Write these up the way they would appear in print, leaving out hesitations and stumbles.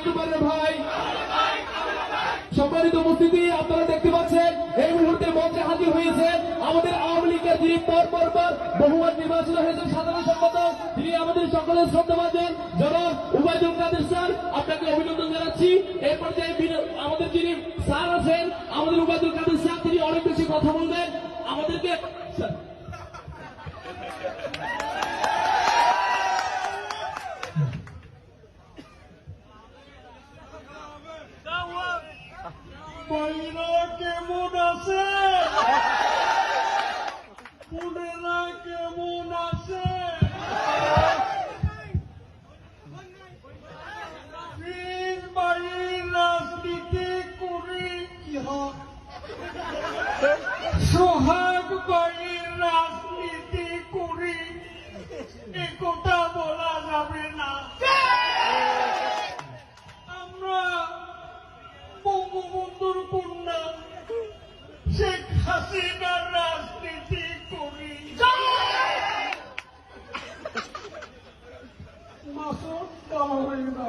আসতে পারে ভাই। সম্মানিত উপস্থিতি, আপনারা দেখতে পাচ্ছেন এই মুহূর্তে মঞ্চে হাজির হয়েছে আমাদের আওয়ামী লীগের যিনি পর বহুবার নির্বাচিত হয়েছেন সাধারণ সম্পাদক, তিনি আমাদের সকলের শ্রদ্ধাভাজন জনাব উবাইদুল কাদের স্যার, আপনাকে অভিনন্দন জানাচ্ছি। এই পর্যায়ে আমাদের যিনি স্যার আছেন আমাদের উবাইদুল কাদের স্যার, তিনি অনেক বেশি কথা বলবেন আমাদেরকে। কেমন আছে? পুনেরা কেমন আছে? বাড়ির রাজনীতি করি কি হয়? সোহাগ বাড়ির রাজনীতি করি, এ কথা বলা যাবে না। আমরা বঙ্গবন্ধুর কন্যা শেখ হাসিনার রাজনীতি করি। মাসুদ কামাই না,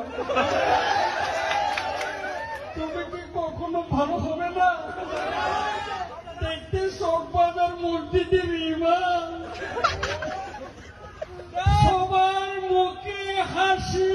তুমি কি কখনো ভালো হবে না? দেখতে চকবাজার মসজিদের ইমাম, সবার মুখে হাসি,